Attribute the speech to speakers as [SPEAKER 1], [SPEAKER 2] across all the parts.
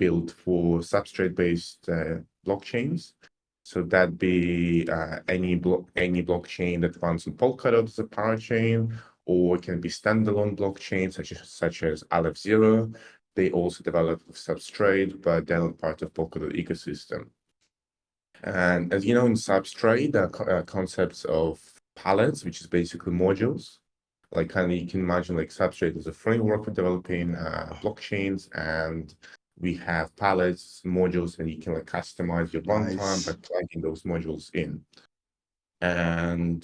[SPEAKER 1] built for substrate-based blockchains. So that'd be any blockchain that runs on Polkadot as a parachain, or it can be standalone blockchains such as Aleph Zero. They also develop Substrate, but they're not part of Polkadot ecosystem. And as you know, in Substrate, there are concepts of palettes, which is basically modules. Like kind of you can imagine like Substrate is a framework for developing blockchains, and we have palettes, modules, and you can like customize your runtime by plugging those modules in. And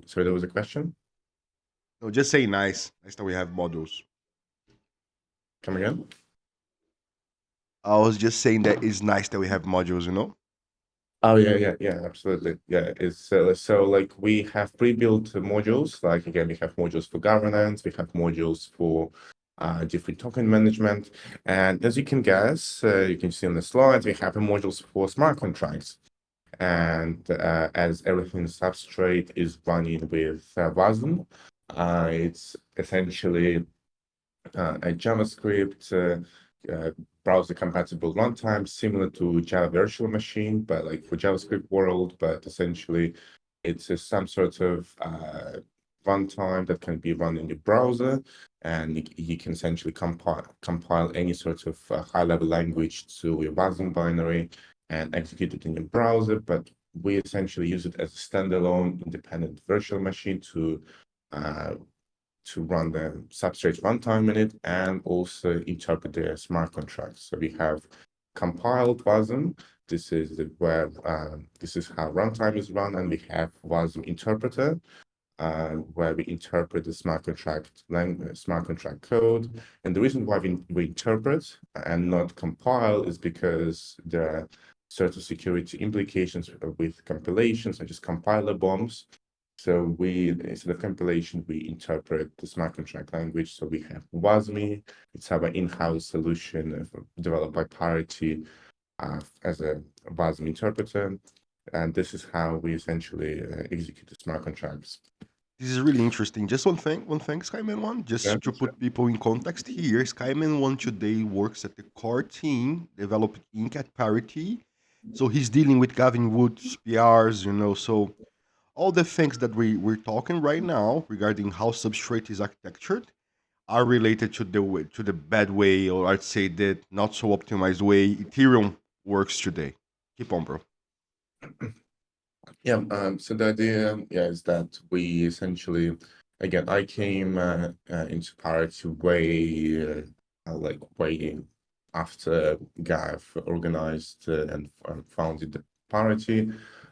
[SPEAKER 1] so there was a question?
[SPEAKER 2] No, just say nice. Nice that we have modules.
[SPEAKER 1] Come again?
[SPEAKER 2] I was just saying that it's nice that we have modules, you know?
[SPEAKER 1] Oh yeah, absolutely. Yeah, it's so like we have pre-built modules. Like again, we have modules for governance, we have modules for different token management, and as you can guess, you can see on the slides, we have modules for smart contracts. And as everything Substrate is running with Wasm, it's essentially a JavaScript browser compatible runtime similar to Java virtual machine, but like for JavaScript world, but essentially it's some sort of runtime that can be run in your browser, and you can essentially compile any sort of high-level language to your Wasm binary and execute it in your browser. But we essentially use it as a standalone independent virtual machine to run the Substrate runtime in it and also interpret the smart contracts. So we have compiled Wasm. This is where this is how runtime is run, and we have Wasm interpreter, where we interpret the smart contract code. And the reason why we interpret and not compile is because there are certain security implications with compilation, such as compiler bombs. So instead of compilation, we interpret the smart contract language. So we have Wasm. It's our in-house solution developed by Parity as a Wasm interpreter. And this is how we essentially execute the smart contracts.
[SPEAKER 2] This is really interesting. Just one thing, Skyman One, just to put people in context here. Skyman One today works at the core team, developing Ink at Parity. So he's dealing with Gavin Wood's PRs, you know. So all the things that we're talking right now regarding how Substrate is architectured are related to the bad way, or I'd say the not so optimized way Ethereum works today. Keep on, bro.
[SPEAKER 1] Yeah, so the idea, is that we essentially, again, I came into Parity way after Gav organized and founded the Parity.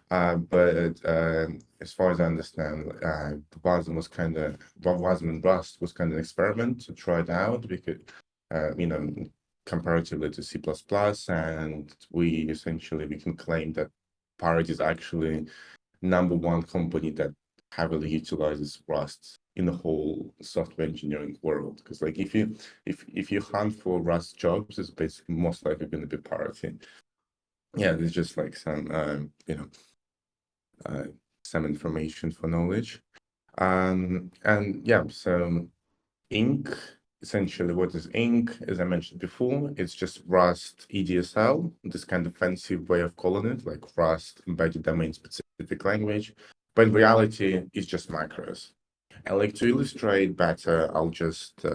[SPEAKER 1] But as far as I understand, Wasm and Rust was kind of an experiment to try it out because, you know, comparatively to C++, and we can claim that Parity is actually #1 company that heavily utilizes Rust in the whole software engineering world. Because like if you hunt for Rust jobs, it's basically most likely going to be Parity. Yeah, there's just like some information for knowledge. And yeah, so Ink, essentially what is Ink, as I mentioned before, it's just Rust EDSL, this kind of fancy way of calling it, like Rust embedded domain specific language. But in reality, it's just macros. And like to illustrate better, I'll just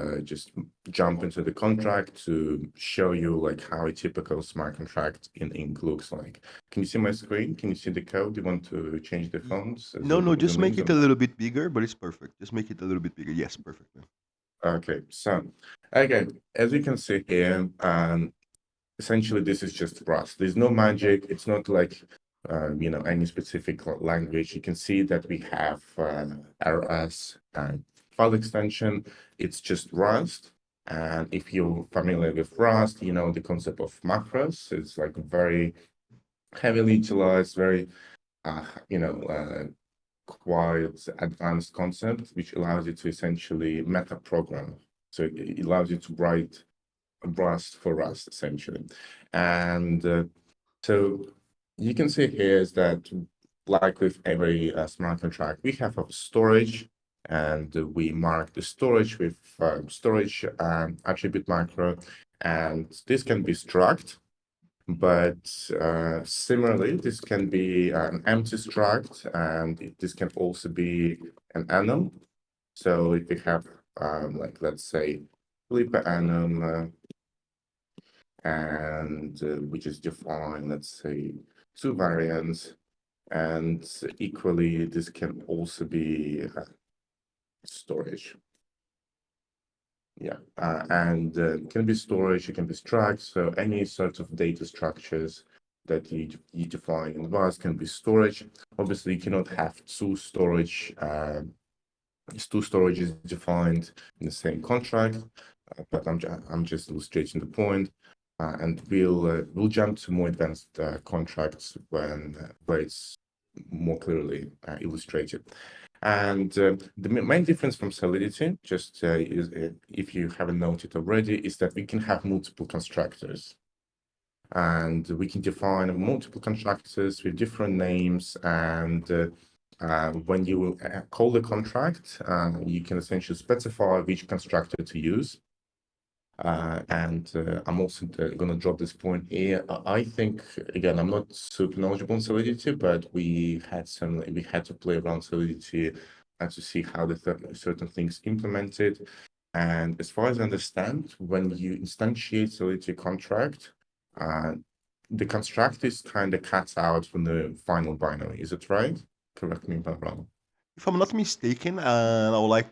[SPEAKER 1] jump into the contract to show you like how a typical smart contract in Ink looks like. Can you see my screen? Can you see the code? You want to change the fonts?
[SPEAKER 2] No, just
[SPEAKER 1] Zoom in,
[SPEAKER 2] make it
[SPEAKER 1] zoom
[SPEAKER 2] a
[SPEAKER 1] out?
[SPEAKER 2] little bit bigger, but it's perfect. Just make it a little bit bigger. Yes, perfect, man.
[SPEAKER 1] Okay, so again, as you can see here, essentially this is just Rust. There's no magic. It's not like any specific language. You can see that we have RS file extension. It's just Rust. And if you're familiar with Rust, you know the concept of macros is like very heavily utilized, very quite advanced concept, which allows you to essentially meta program. So it allows you to write Rust for Rust, essentially. And so you can see here is that, like with every smart contract, we have a storage, and we mark the storage with storage attribute macro. And this can be struct, but similarly, this can be an empty struct, and this can also be an enum. So if we have, like, let's say, Felipe enum, and we just define, let's say, two variants, and equally, this can also be storage. Yeah, and it can be storage, it can be struct, so any sort of data structures that you define in Rust can be storage. Obviously, you cannot have two storage is defined in the same contract, but I'm just illustrating the point, and we'll jump to more advanced contracts when where it's more clearly illustrated. And the main difference from Solidity, just is, if you haven't noted already, is that we can have multiple constructors. And we can define multiple constructors with different names. And when you call the contract, you can essentially specify which constructor to use. I'm also going to drop this point here. I think, again, I'm not super knowledgeable on Solidity, but we had to play around Solidity to see how the certain things implemented. And as far as I understand, when you instantiate Solidity contract, the construct is kind of cut out from the final binary. Is it right? Correct me if I'm wrong.
[SPEAKER 2] If I'm not mistaken, I would like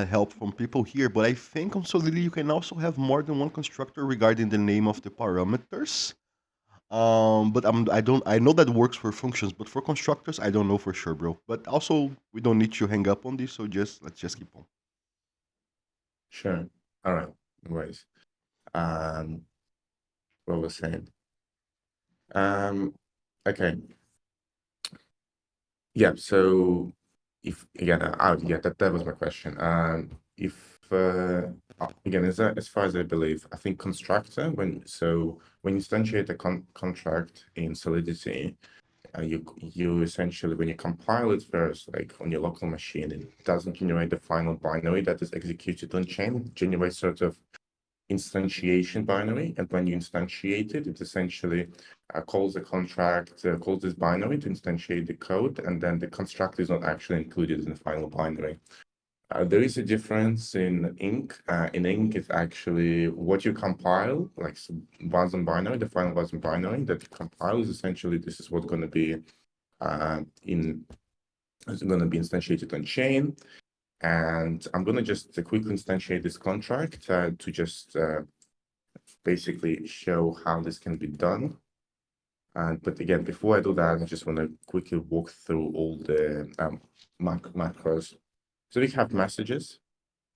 [SPEAKER 2] help from people here, but I think on Solidity you can also have more than one constructor regarding the name of the parameters. But I know that works for functions, but for constructors, I don't know for sure, bro. But also, we don't need to hang up on this, so let's just keep on.
[SPEAKER 1] Sure. All right. No worries. What was saying? Okay. Yeah. So if again, yeah, that was my question. If again, as far as I believe, I think constructor when you instantiate a contract in Solidity, you essentially, when you compile it first, like on your local machine, it doesn't generate the final binary that is executed on chain. It generates sort of instantiation binary, and when you instantiate it, it essentially calls the contract, calls this binary to instantiate the code, and then the construct is not actually included in the final binary. There is a difference in Ink. In Ink, it's actually what you compile, like Wasm binary, the final Wasm binary that you compile is essentially this is what's going to be instantiated on chain. And I'm going to just quickly instantiate this contract to just basically show how this can be done. But again, before I do that, I just want to quickly walk through all the macros. So we have messages,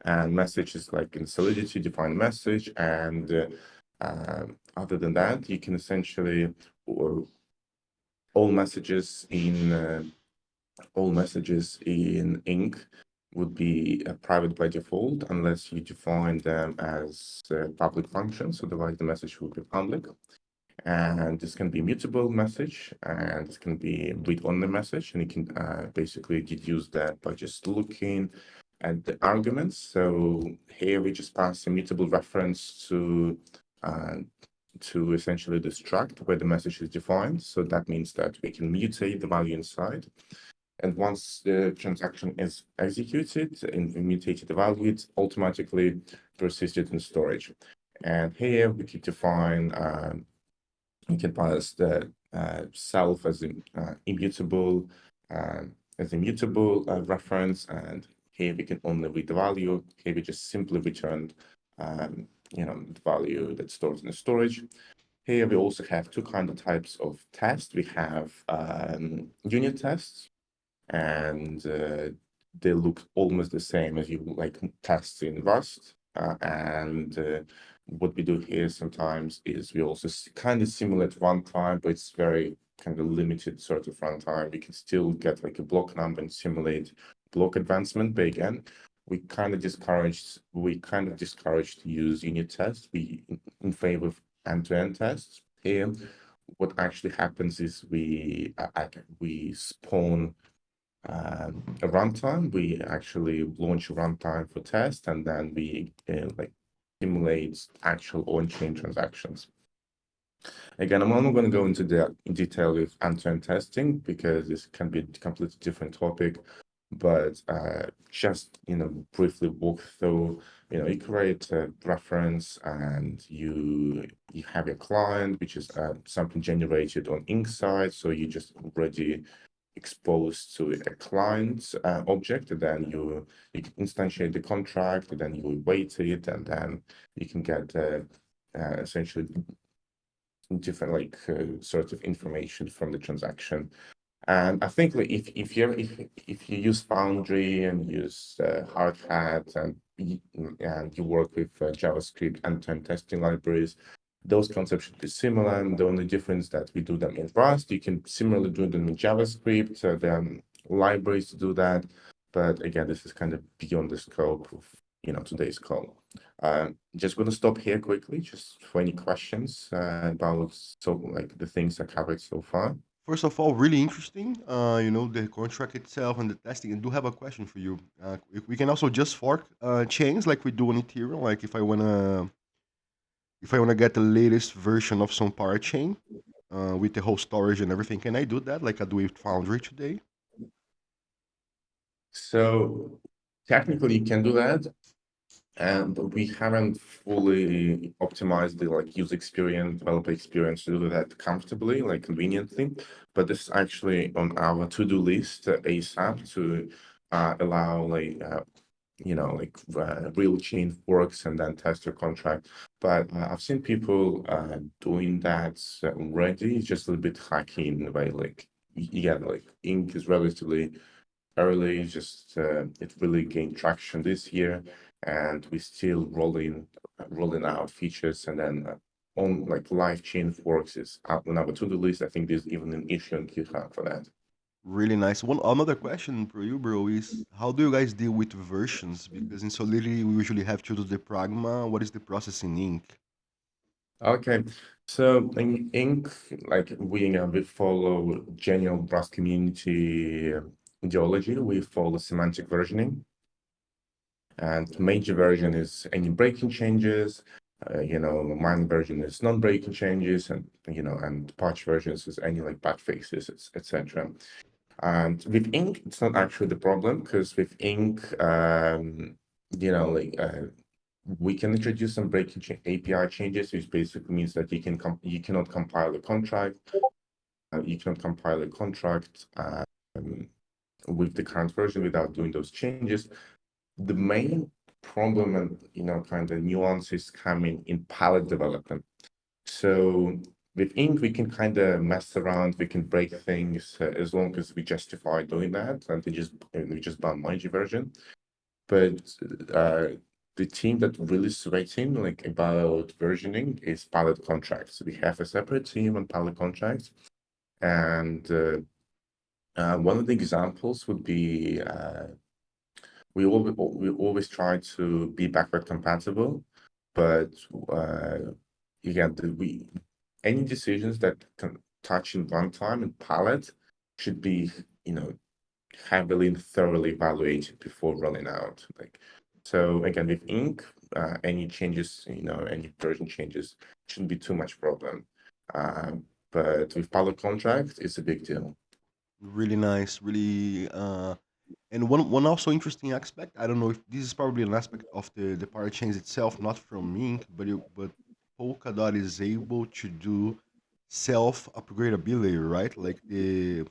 [SPEAKER 1] and messages like in Solidity define message, and other than that, you can essentially all messages in Ink would be private by default unless you define them as public functions. Otherwise, the message will be public. And this can be mutable message, and this can be read-only message, and you can basically deduce that by just looking at the arguments. So here we just pass a mutable reference to essentially the struct where the message is defined. So that means that we can mutate the value inside. And once the transaction is executed and we mutated the value, it's automatically persisted in storage. And here we can define, we can pass the self as immutable, reference, and here we can only read the value. Here we just simply returned, the value that's stored in the storage. Here we also have two kind of types of tests. We have unit tests, and they look almost the same as you like tests in Rust. What we do here sometimes is we also kind of simulate runtime, but it's very kind of limited sort of runtime. We can still get like a block number and simulate block advancement, but again, we kind of discouraged to use unit tests. We in favor of end-to-end tests. Here, what actually happens is we spawn a runtime. We actually launch a runtime for test, and then we simulate actual on-chain transactions. Again, I'm not going to go into in detail with end-to-end testing because this can be a completely different topic. But just briefly walk through. You create a reference and you have your client, which is something generated on Ink side. So you just already exposed to a client object, and then you can instantiate the contract, and then you wait it, and then you can get essentially different sort of information from the transaction. And I think if you use Foundry and use Hard Hat and you work with JavaScript end-to-end testing libraries, those concepts should be similar. And the only difference that we do them in Rust, you can similarly do them in JavaScript. So there are libraries to do that. But again, this is kind of beyond the scope of today's call. Just going to stop here quickly, just for any questions about the things I covered so far.
[SPEAKER 2] First of all, really interesting. The contract itself and the testing. I do have a question for you. We can also just fork chains like we do on Ethereum. Like if I wanna get the latest version of some parachain with the whole storage and everything, can I do that like I do with Foundry today?
[SPEAKER 1] So technically you can do that, but we haven't fully optimized the user experience, developer experience to do that comfortably, conveniently. But this is actually on our to-do list ASAP to allow real chain forks and then test your contract. But I've seen people doing that already. It's just a little bit hacky in a way. Ink is relatively early, just it really gained traction this year, and we're still rolling out features. And then on live chain forks is up on our to-do list. I think there's even an issue on GitHub for that.
[SPEAKER 2] Really nice. One another question for you, bro, is how do you guys deal with versions? Because in Solidity we usually have to do the pragma. What is the process in Ink?
[SPEAKER 1] Okay, so in Ink, we follow general Rust community ideology. We follow semantic versioning, and major version is any breaking changes. Minor version is non-breaking changes, and patch versions is any bug fixes, etc. And with Ink, it's not actually the problem, because with Ink, we can introduce some breaking API changes, which basically means that you cannot compile a contract. You cannot compile a contract with the current version without doing those changes. The main problem and kind of nuances coming in palette development. So with Ink, we can kind of mess around, we can break things as long as we justify doing that, and we just ban Moji version. But the team that really sweating about versioning is palette contracts. We have a separate team on palette contracts, and one of the examples would be we always try to be backward compatible, but again, any decisions that can touch in runtime and palette should be heavily and thoroughly evaluated before rolling out. So again, with Ink, any changes, any version changes shouldn't be too much problem. But with palette contract, it's a big deal.
[SPEAKER 2] Really nice, really and one also interesting aspect, I don't know if this is probably an aspect of the parachains itself, not from Ink, but Polkadot is able to do self upgradability, right? Like the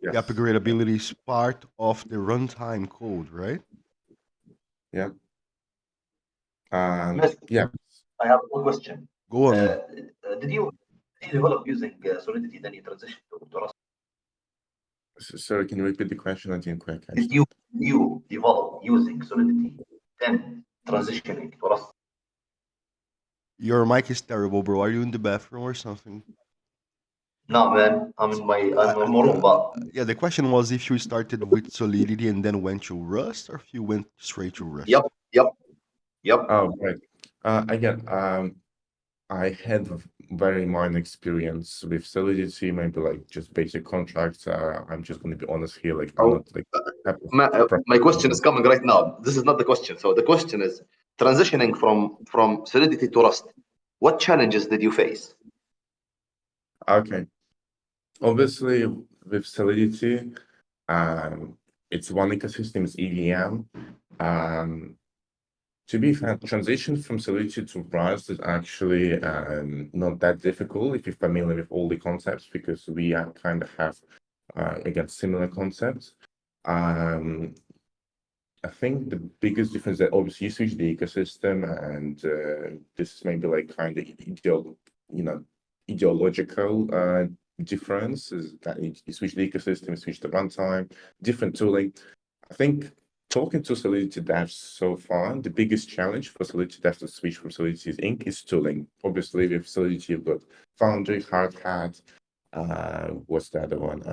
[SPEAKER 1] Yes.
[SPEAKER 2] upgradability is part of the runtime code, right?
[SPEAKER 1] Yeah.
[SPEAKER 3] Yes,
[SPEAKER 1] Yeah.
[SPEAKER 3] I have one question.
[SPEAKER 2] Go on.
[SPEAKER 3] Did you develop using Solidity, then you transition to Rust?
[SPEAKER 1] Sorry, can you repeat the question? I didn't quite catch
[SPEAKER 3] Did
[SPEAKER 1] that.
[SPEAKER 3] you develop using Solidity, then transitioning to Rust?
[SPEAKER 2] Your mic is terrible, bro. Are you in the bathroom or something?
[SPEAKER 3] No, man, I'm in my room, but
[SPEAKER 2] Yeah, the question was if you started with Solidity and then went to Rust, or if you went straight to Rust.
[SPEAKER 3] yep.
[SPEAKER 1] Oh, right. Again, I had very minor experience with Solidity, maybe just basic contracts. I'm just going to be honest here, I'm
[SPEAKER 3] Oh,
[SPEAKER 1] not
[SPEAKER 3] my question is coming right now. This is not the question. So the question is, transitioning from Solidity to Rust, what challenges did you face?
[SPEAKER 1] Okay. Obviously, with Solidity, it's one ecosystem, it's EVM. To be fair, transition from Solidity to Rust is actually not that difficult if you're familiar with all the concepts, because we kind of have, again, similar concepts. I think the biggest difference that obviously you switch the ecosystem, and this is maybe like kind of ideological difference, is that you switch the ecosystem, you switch the runtime, different tooling. I think talking to Solidity devs so far, the biggest challenge for Solidity devs to switch from Solidity Inc. is tooling. Obviously, with Solidity, you've got Foundry, Hard Hat, what's the other one?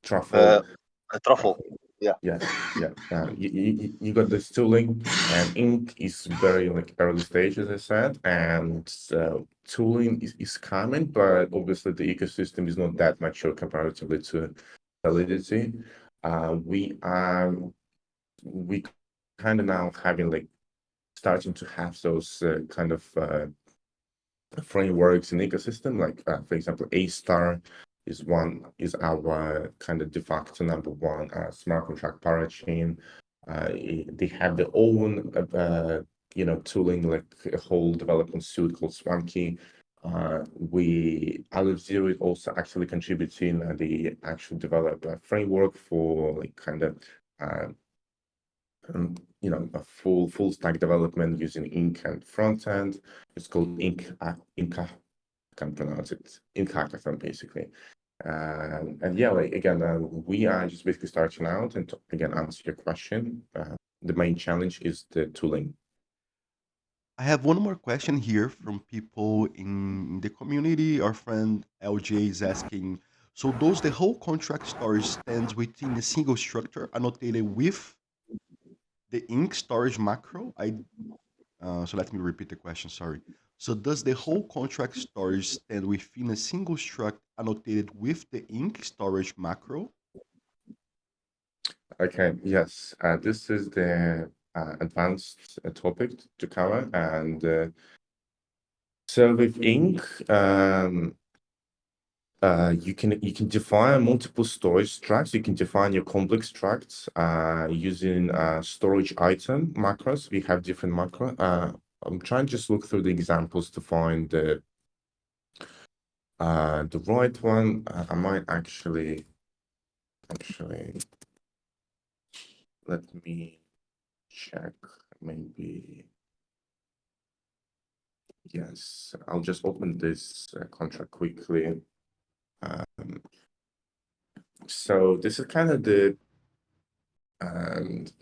[SPEAKER 1] Truffle.
[SPEAKER 3] Truffle. Yeah.
[SPEAKER 1] Yeah. You got this tooling, and Ink is very like early stage, as I said, and tooling is coming, but obviously the ecosystem is not that mature comparatively to Solidity. We kind of now having like starting to have those kind of frameworks in ecosystem, like for example, A-Star is our kind of de facto number one smart contract parachain. They have their own tooling, like a whole development suite called Swanky. Aleph Zero is also actually contributing the actual developer framework for like kind of a full stack development using Ink and front end. It's called Inca. I can't pronounce it. Ink hackathon, basically. And yeah, like again, we are just basically starting out, and to, again, answer your question. The main challenge is the tooling.
[SPEAKER 2] I have one more question here from people in the community. Our friend LJ is asking, so does the whole contract storage stands within a single structure annotated with the ink storage macro? So let me repeat the question, sorry. So does the whole contract storage stand within a single struct annotated with the ink storage macro?
[SPEAKER 1] Okay, yes. This is the advanced topic to cover, and so with Ink, you can define multiple storage structs. You can define your complex structs using storage item macros. We have different macro. I'm trying to just look through the examples to find the right one. I might actually let me check. Maybe yes. I'll just open this contract quickly. So this is kind of this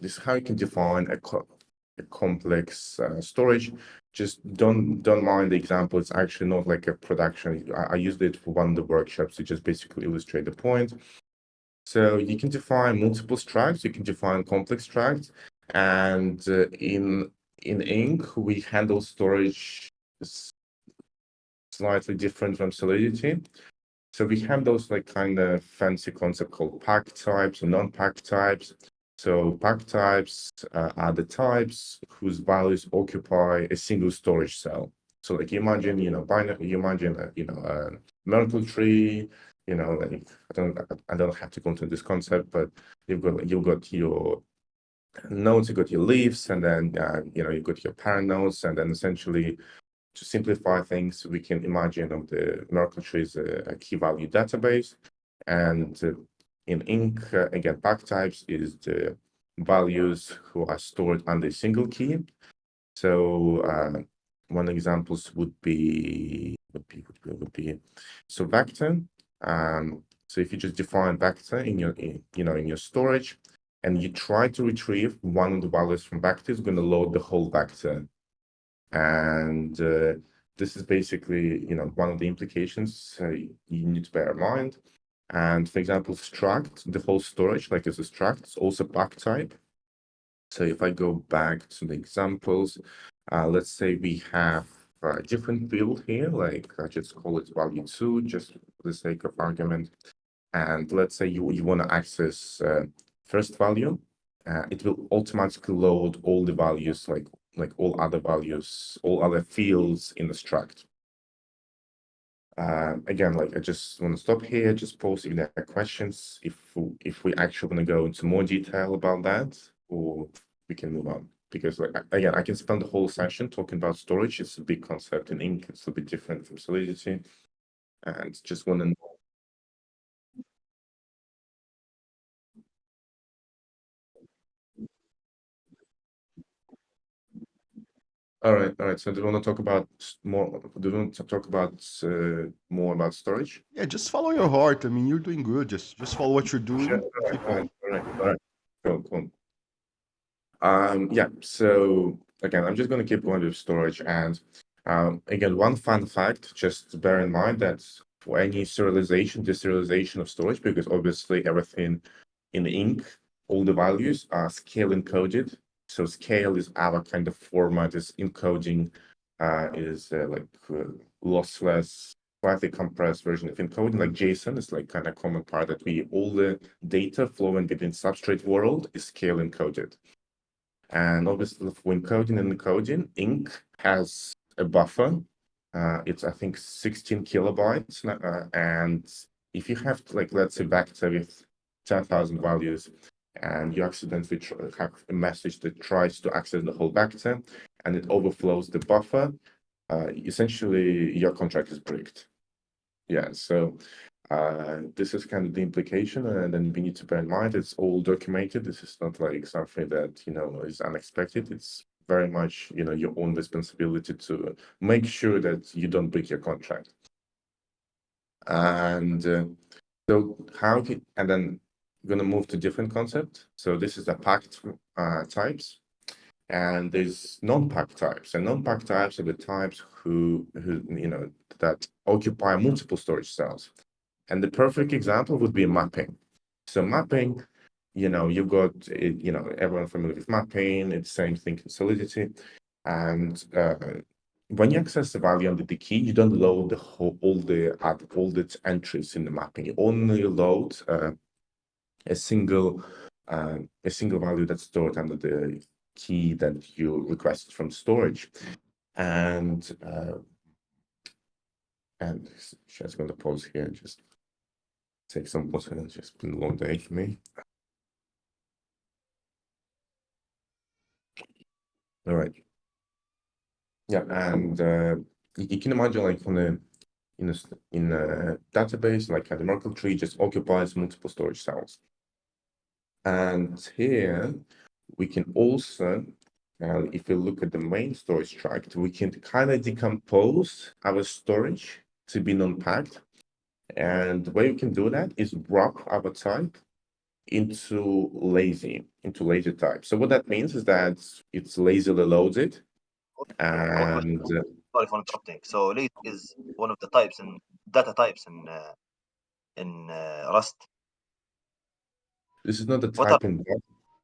[SPEAKER 1] is how you can define a complex storage. Just don't mind the example. It's actually not like a production. I used it for one of the workshops to just basically illustrate the point. So you can define multiple structs. You can define complex structs, and in Ink we handle storage slightly different from Solidity. So we have those like kind of fancy concept called pack types or non-pack types. So pack types are the types whose values occupy a single storage cell. So like you imagine, binary, you imagine a Merkle tree, like I don't have to go into this concept, but you've got your nodes, you've got your leaves, and then you've got your parent nodes, and then essentially to simplify things, we can imagine of the Merkle tree is a key value database, and in Ink, again, pack types is the values who are stored under a single key. So one examples would be so vector. So if you just define vector in your storage, and you try to retrieve one of the values from vector, it's going to load the whole vector. And this is basically, one of the implications you need to bear in mind. And for example, struct, the whole storage, like as a struct, it's also pack type. So if I go back to the examples, let's say we have a different field here, like I just call it value 2, just for the sake of argument. And let's say you want to access first value, it will automatically load all the values, like all other values, all other fields in the struct. Again, like I just want to stop here, just pause if there are questions, if we actually want to go into more detail about that, or we can move on. Because like again, I can spend the whole session talking about storage. It's a big concept in Ink. It's a bit different from Solidity, and just want to know. All right. So do you want to talk about more? Do you want to talk about more about storage?
[SPEAKER 2] Yeah, just follow your heart. I mean, you're doing good. Just follow what you're doing.
[SPEAKER 1] Sure.
[SPEAKER 2] Keep on.
[SPEAKER 1] All right. Cool. Yeah. So again, I'm just going to keep going with storage, and again, one fun fact, just to bear in mind that for any serialization, deserialization of storage, because obviously everything in the ink, all the values are scale encoded. So scale is our kind of format, is encoding is lossless, slightly compressed version of encoding, like JSON is like kind of common part that all the data flowing within Substrate world is scale encoded. And obviously for encoding and encoding, ink has a buffer. It's I think 16 kilobytes. And if you have like, let's say vector with 10,000 values, and you accidentally have a message that tries to access the whole vector and it overflows the buffer, essentially your contract is bricked. Yeah, so this is kind of the implication, and then we need to bear in mind it's all documented. This is not like something that is unexpected. It's very much your own responsibility to make sure that you don't break your contract. And so and then we're gonna move to different concept. So this is the packed types, and there's non-packed types. And non-packed types are the types who that occupy multiple storage cells. And the perfect example would be mapping. So mapping, you've got everyone familiar with mapping. It's the same thing in Solidity. And when you access the value under the key, you don't load all the entries in the mapping. You only load a single value that's stored under the key that you requested from storage. And just going to pause here and just take some water. It's just been a long day for me. All right. Yeah, and you can imagine like in a database, like the Merkle tree just occupies multiple storage cells. And here we can also, if we look at the main storage tract, we can kind of decompose our storage to be non-packed. And the way we can do that is wrap our type into lazy type. So what that means is that it's lazily loaded. And
[SPEAKER 3] Sorry for interrupting. So lazy is one of the types in data types in Rust.
[SPEAKER 1] this is not the
[SPEAKER 3] What
[SPEAKER 1] type in Rust.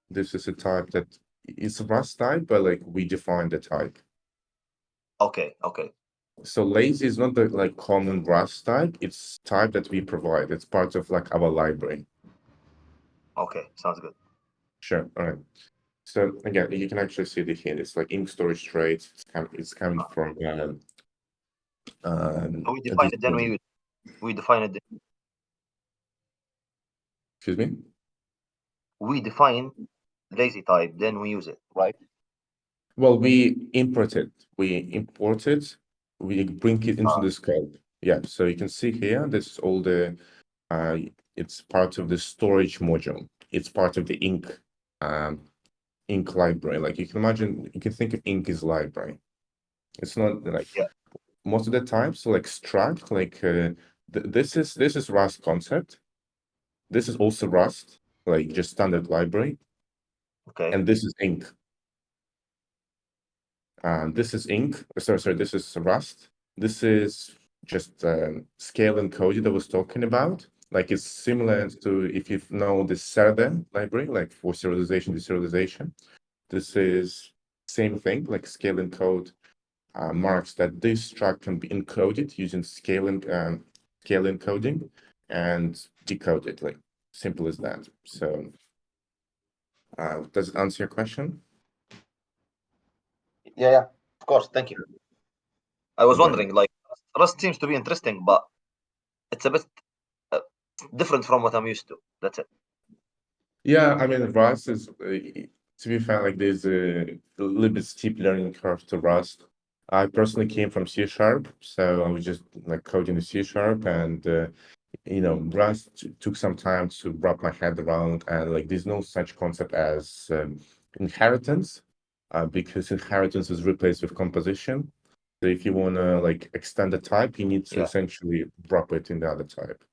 [SPEAKER 1] This is a type that it's a Rust type, but like we define the type.
[SPEAKER 3] Okay.
[SPEAKER 1] So lazy is not the like common Rust type. It's type that we provide. It's part of like our library.
[SPEAKER 3] Okay, sounds good.
[SPEAKER 1] Sure. All right. So again, you can actually see the hint. It's like ink storage traits. It's coming from
[SPEAKER 3] So we define it, then we define it.
[SPEAKER 1] Excuse me.
[SPEAKER 3] We define lazy type, then we use it, right?
[SPEAKER 1] Well, we import it. We bring it into the scope. Yeah. So you can see here, this is all the it's part of the storage module. It's part of the ink library. Like you can imagine, you can think of ink as library. It's not like most of the time. So like struct, like this is Rust concept. This is also Rust, like just standard library.
[SPEAKER 3] Okay.
[SPEAKER 1] And this is ink. This is ink. Sorry, this is Rust. This is just scale encoded I was talking about. Like it's similar to if you know the Serda library, like for serialization, deserialization. This is same thing, like scale encode marks that this struct can be encoded using scale encoding and decoded, like simple as that. So Does it answer your question?
[SPEAKER 3] Yeah, of course. Thank you. I was
[SPEAKER 1] Right.
[SPEAKER 3] wondering, like, Rust seems to be interesting, but it's a bit uh, different from what I'm used to. That's it.
[SPEAKER 1] Yeah, I mean, Rust is, to be fair, like there's a little bit steep learning curve to Rust. I personally came from C Sharp, so I was just like coding in C Sharp, and Rust took some time to wrap my head around, and like there's no such concept as inheritance, because inheritance is replaced with composition. So if you want to like extend a type, you need to
[SPEAKER 3] Yeah.
[SPEAKER 1] essentially wrap it in the other type.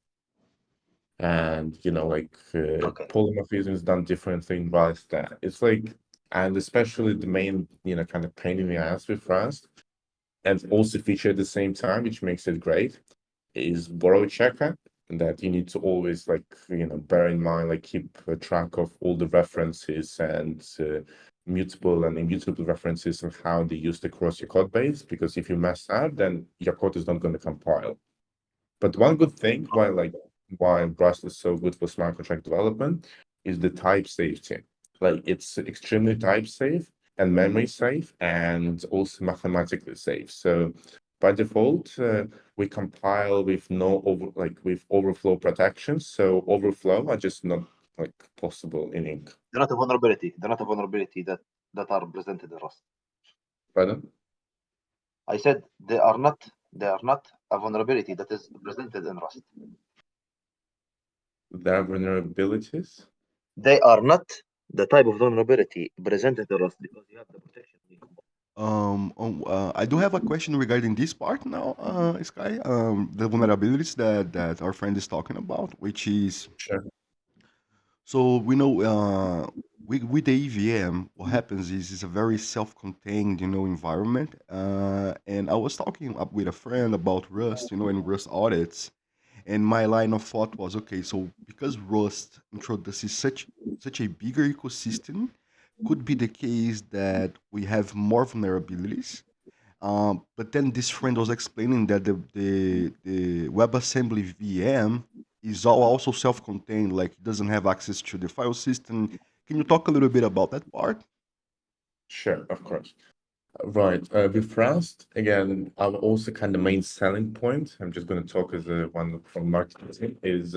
[SPEAKER 1] And
[SPEAKER 3] Okay.
[SPEAKER 1] polymorphism is done differently in Rust. It's like, and especially the main kind of pain in the ass with Rust, and also feature at the same time, which makes it great, is borrow checker. That you need to always bear in mind, like keep a track of all the references and mutable and immutable references and how they used across your code base. Because if you mess up, then your code is not going to compile. But one good thing why Rust is so good for smart contract development is the type safety. Like it's extremely type safe and memory safe and also mathematically safe. So by default, we compile with with overflow protection. So overflow are just not possible in ink.
[SPEAKER 3] They're not a vulnerability. They're not a vulnerability that are presented in Rust.
[SPEAKER 1] Pardon?
[SPEAKER 3] I said they are not a vulnerability that is presented in Rust.
[SPEAKER 1] There are vulnerabilities.
[SPEAKER 3] They are not the type of vulnerability presented in Rust because you have the protection.
[SPEAKER 2] I do have a question regarding this part now, Sky. The vulnerabilities that our friend is talking about, which is
[SPEAKER 1] Sure.
[SPEAKER 2] so we know with the EVM, what happens is it's a very self-contained, environment. And I was talking up with a friend about Rust, and Rust audits, and my line of thought was, okay, so because Rust introduces such a bigger ecosystem, could be the case that we have more vulnerabilities. But then this friend was explaining that the WebAssembly VM is also self-contained, like it doesn't have access to the file system. Can you talk a little bit about that part?
[SPEAKER 1] Sure, of course. Right. With Rust, again, our also kind of main selling point, I'm just going to talk as one from marketing, is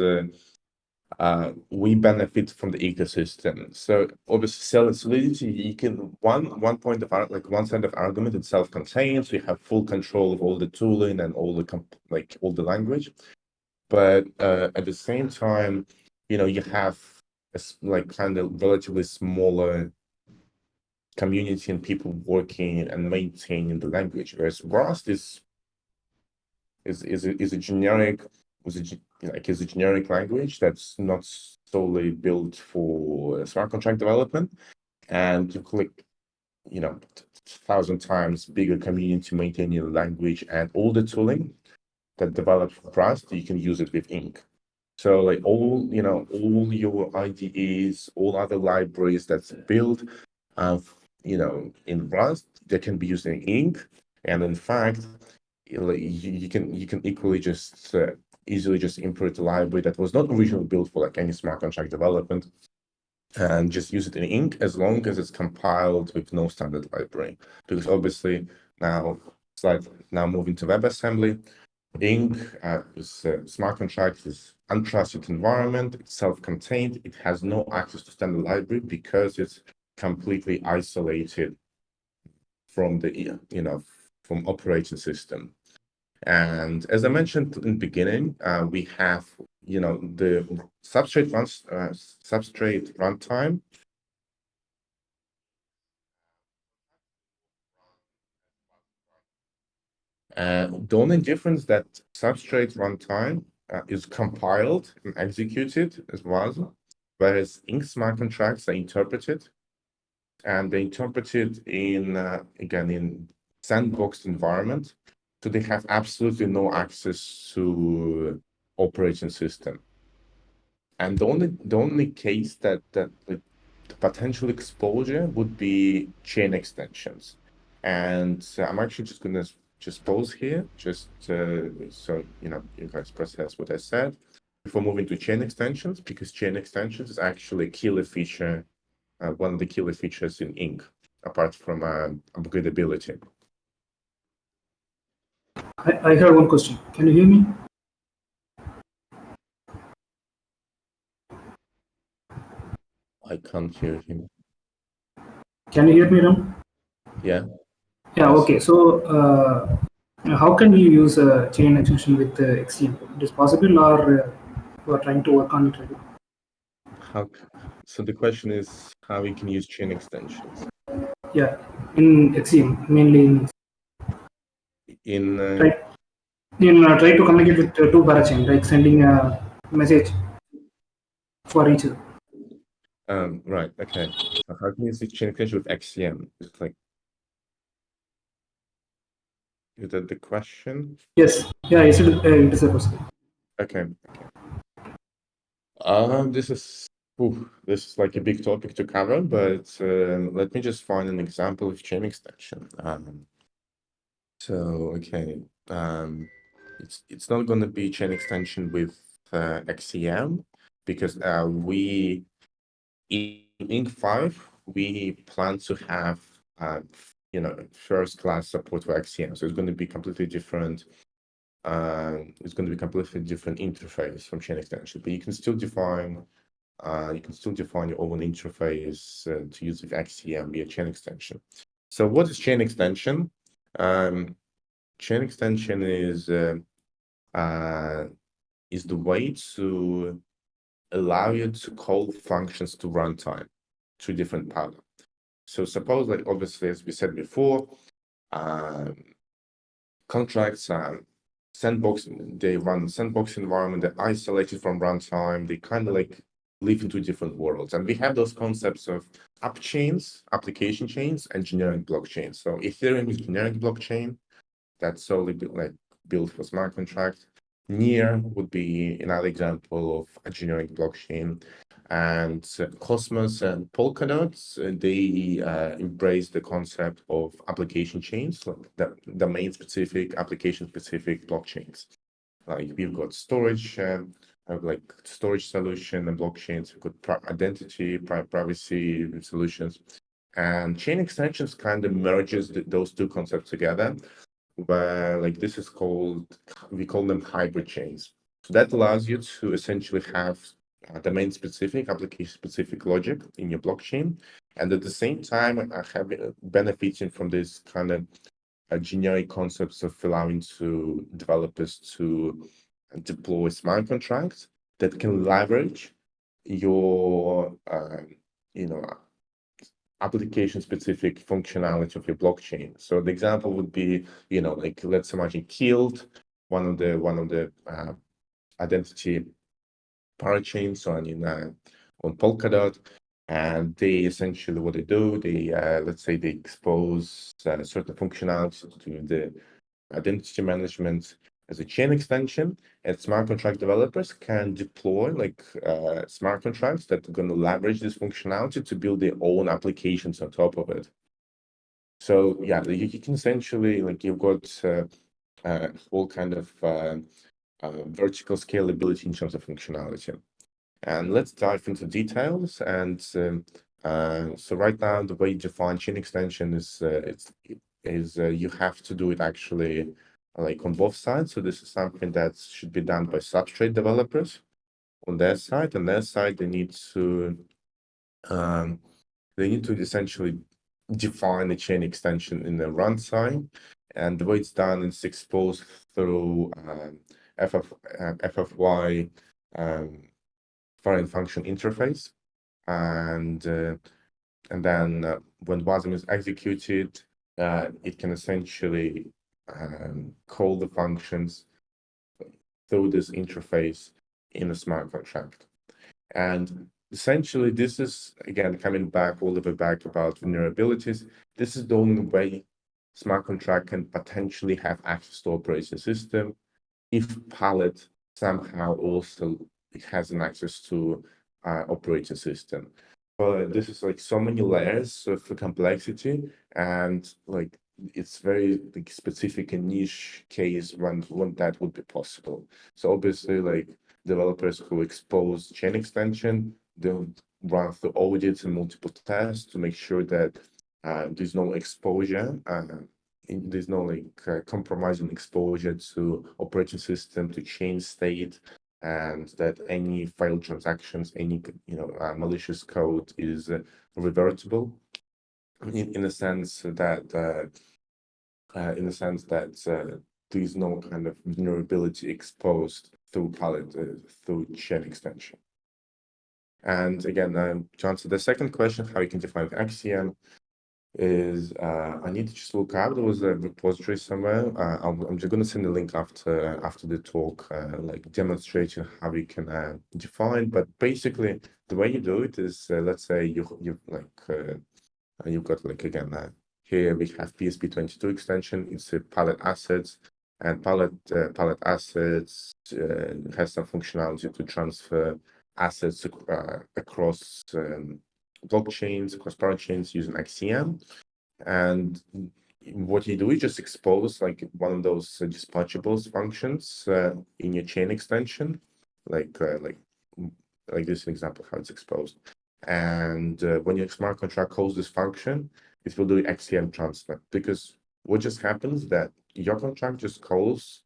[SPEAKER 1] we benefit from the ecosystem. So obviously, Solidity, you can one point of one side of argument, it's self-contained, so you have full control of all the tooling and all the all the language. But at the same time, you have kind of relatively smaller community and people working and maintaining the language, whereas Rust is a generic is a generic language that's not solely built for smart contract development, and you click 1,000 times bigger community maintaining the language, and all the tooling that develops Rust, you can use it with ink. So like all your IDEs, all other libraries that's built in Rust, they can be used in ink. And in fact, you can equally just easily just import a library that was not originally built for like any smart contract development and just use it in ink as long as it's compiled with no standard library. Because obviously now moving to WebAssembly, ink is smart contract is untrusted environment, it's self-contained, it has no access to standard library because it's completely isolated from the from operating system. And as I mentioned in the beginning, we have the substrate runtime. The only difference that substrate runtime is compiled and executed as Wasm, whereas ink smart contracts are interpreted, and they interpreted in again in sandboxed environment, so they have absolutely no access to operating system. And the only case that like, the potential exposure would be chain extensions. And I'm actually just gonna just pause here, just so you guys process what I said before moving to chain extensions, because chain extensions is actually a killer feature one of the killer features in Ink, apart from upgradability.
[SPEAKER 4] I have one question. Can you hear me?
[SPEAKER 1] I can't hear him.
[SPEAKER 4] Can you hear me, Ram?
[SPEAKER 1] Yeah.
[SPEAKER 4] Yeah,
[SPEAKER 1] Yes.
[SPEAKER 4] okay. So, how can you use a chain extension with XCM? It is possible, or you are trying to work on it right now?
[SPEAKER 1] So the question is how we can use chain extensions
[SPEAKER 4] Yeah, in XCM, mainly
[SPEAKER 1] in
[SPEAKER 4] try to communicate with two parachain, like sending a message for each other.
[SPEAKER 1] right, okay. So how can you use the chain extension with XCM? It's like, is that the question?
[SPEAKER 4] Yes, yeah, it is a question.
[SPEAKER 1] Okay. This is like a big topic to cover, but let me just find an example of chain extension. Okay, it's not going to be chain extension with XCM because we in Ink 5 we plan to have first class support for XCM, so it's going to be completely different. It's going to be completely different interface from chain extension, but you can still define your own interface to use with XCM via chain extension. So what is chain extension? Chain extension is the way to allow you to call functions to runtime through different paths. So suppose, like obviously, as we said before, contracts sandbox, they run sandbox environment, they're isolated from runtime, they kind of like live into different worlds. And we have those concepts of app chains, application chains, and generic blockchains. So Ethereum is generic blockchain that's solely built for smart contracts. Near would be another example of a generic blockchain. And Cosmos and Polkadot, they embrace the concept of application chains, like the domain-specific, application-specific blockchains. Like we've got storage, like storage solution and blockchains. We've got identity, privacy solutions, and chain extensions kind of merges those two concepts together. Where like this is called, we call them hybrid chains. So that allows you to essentially have domain-specific, application-specific logic in your blockchain, and at the same time have benefiting from this kind of generic concepts of allowing to developers to deploy smart contracts that can leverage your application-specific functionality of your blockchain. So the example would be, like let's imagine Killed, one of the identity parachains on Polkadot, and they essentially what they do, they let's say they expose certain functionality to the identity management as a chain extension, and smart contract developers can deploy like smart contracts that are going to leverage this functionality to build their own applications on top of it. So yeah, you can essentially, like, you've got all kind of vertical scalability in terms of functionality. And let's dive into details. And so right now, the way you define chain extension is you have to do it actually like on both sides. So this is something that should be done by Substrate developers on their side. On their side, they need to essentially define the chain extension in the runtime. And the way it's done is exposed through FFY foreign function interface, and then when Wasm is executed, it can essentially call the functions through this interface in a smart contract. And essentially, this is, again, coming back all the way back about vulnerabilities. This is the only way smart contract can potentially have access to operating system if Palette somehow also has an access to operating system. But this is like so many layers of complexity, and like it's very like specific and niche case when that would be possible. So obviously, like developers who expose chain extension, run through audits and multiple tests to make sure that there's no exposure, there's no compromising exposure to operating system, to chain state, and that any failed transactions, any malicious code is revertible in the sense that there is no kind of vulnerability exposed through through chain extension. And again, to answer the second question, how you can define axiom is I need to just look up. There was a repository somewhere. I'm just going to send a link after the talk, like demonstrating how you can define. But basically, the way you do it is, let's say you've got again here we have PSP22 extension. It's a palette assets, and palette assets has some functionality to transfer assets across blockchains, across parachains using XCM. And what you do is just expose one of those dispatchables functions in your chain extension, like this is an example how it's exposed. And when your smart contract calls this function, it will do XCM transfer, because what just happens that your contract just calls,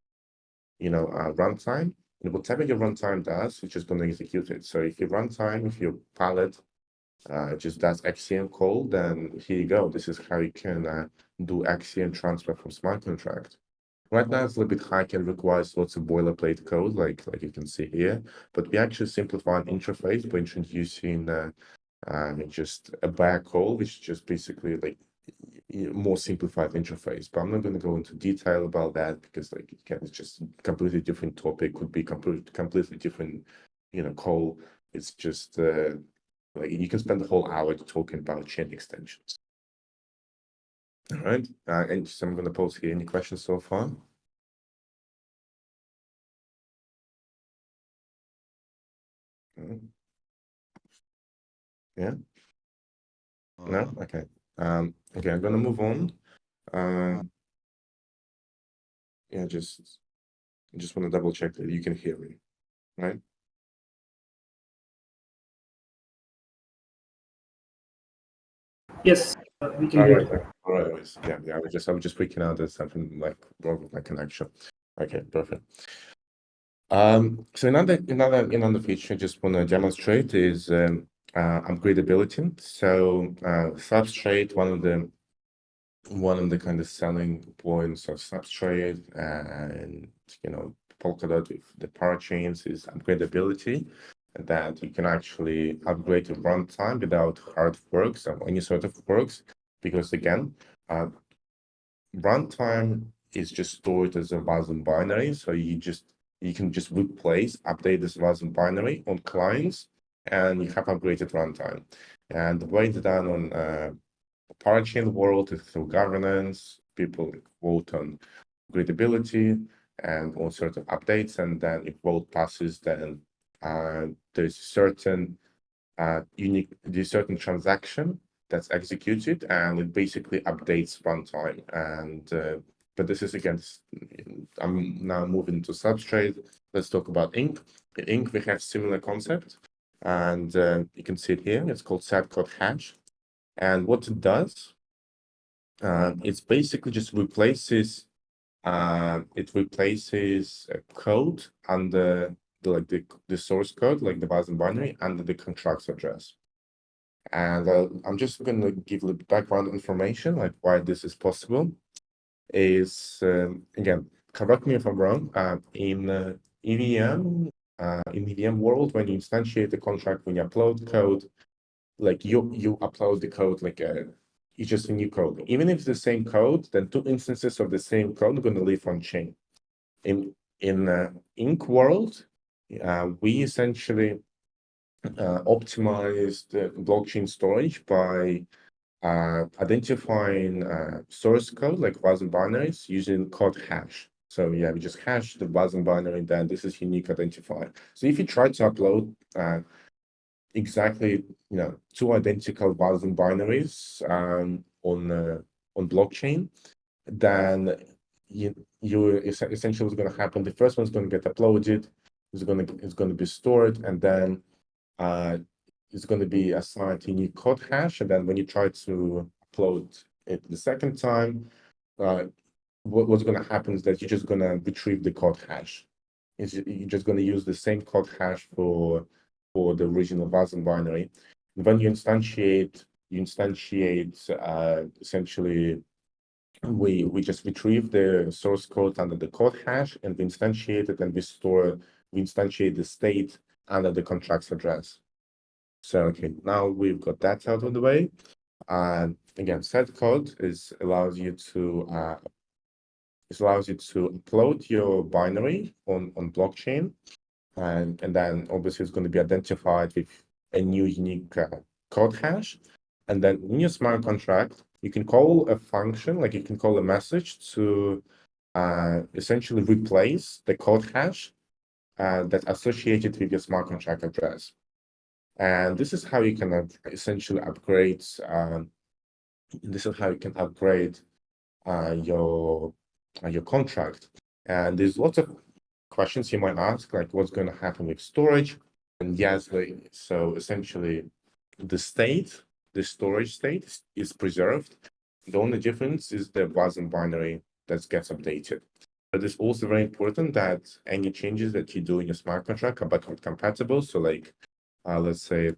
[SPEAKER 1] runtime, and whatever your runtime does, it's just going to execute it. So if your runtime, if your palette just does XCM call, then here you go. This is how you can do XCM transfer from smart contract. Right now it's a little bit high and requires lots of boilerplate code, like you can see here. But we actually simplify an interface by introducing just a back call, which is just basically more simplified interface. But I'm not going to go into detail about that because again, it's just completely different topic, could be completely different call. It's just you can spend the whole hour talking about chain extensions. All right, and so I'm going to pause here. Any questions so far? Yeah. No. Okay. Okay. I'm going to move on. Yeah. Just want to double check that you can hear me, right?
[SPEAKER 4] Yes, we can hear you.
[SPEAKER 1] All right. Yeah. I was just freaking out. There's something wrong with my connection. Okay. Perfect. So another feature I just want to demonstrate is upgradability. So Substrate, one of the kind of selling points of Substrate and Polkadot with the parachains is upgradability, that you can actually upgrade your runtime without hard forks or any sort of forks, because again, runtime is just stored as a Wasm binary, so you can just update this Wasm binary on clients, and you have upgraded runtime. And the way it's done on parachain world is through governance. People vote on upgradability and all sorts of updates, and then if vote passes, then there's certain certain transaction that's executed, and it basically updates runtime. And but this is again, I'm now moving to Substrate. Let's talk about Ink. In Ink, we have similar concept, and you can see it here. It's called set code hash, and what it does, it's basically just replaces code under the source code, like the Wasm binary, under the contract's address. And I'm just going to give a little background information, like why this is possible. Is again, correct me if I'm wrong. In EVM world, when you instantiate the contract, when you upload code, like you upload the code it's just a new code. Even if it's the same code, then two instances of the same code are going to live on chain. In Ink world, we essentially optimize the blockchain storage by identifying source code like Wasm binaries using code hash. So yeah, we just hash the Wasm binary, then this is unique identifier. So if you try to upload exactly two identical Wasm binaries on blockchain, then essentially what's going to happen, the first one's going to get uploaded, it's going to be stored, and then is going to be assigned a new code hash, and then when you try to upload it the second time, what's going to happen is that you're just going to retrieve the code hash. You're just going to use the same code hash for the original Wasm binary. When you instantiate essentially we just retrieve the source code under the code hash, and we instantiate it, and we instantiate the state under the contract's address. So okay, now we've got that out of the way. And again, set code allows you to upload your binary on blockchain, and then obviously it's going to be identified with a new unique code hash. And then in your smart contract, you can call a function, like you can call a message to essentially replace the code hash that's associated with your smart contract address. And this is how you can essentially upgrade. This is how you can upgrade your contract. And there's lots of questions you might ask, like what's going to happen with storage. And yes, so essentially the storage state is preserved. The only difference is the Wasm binary that gets updated. But it's also very important that any changes that you do in your smart contract are backward compatible. So like, let's say,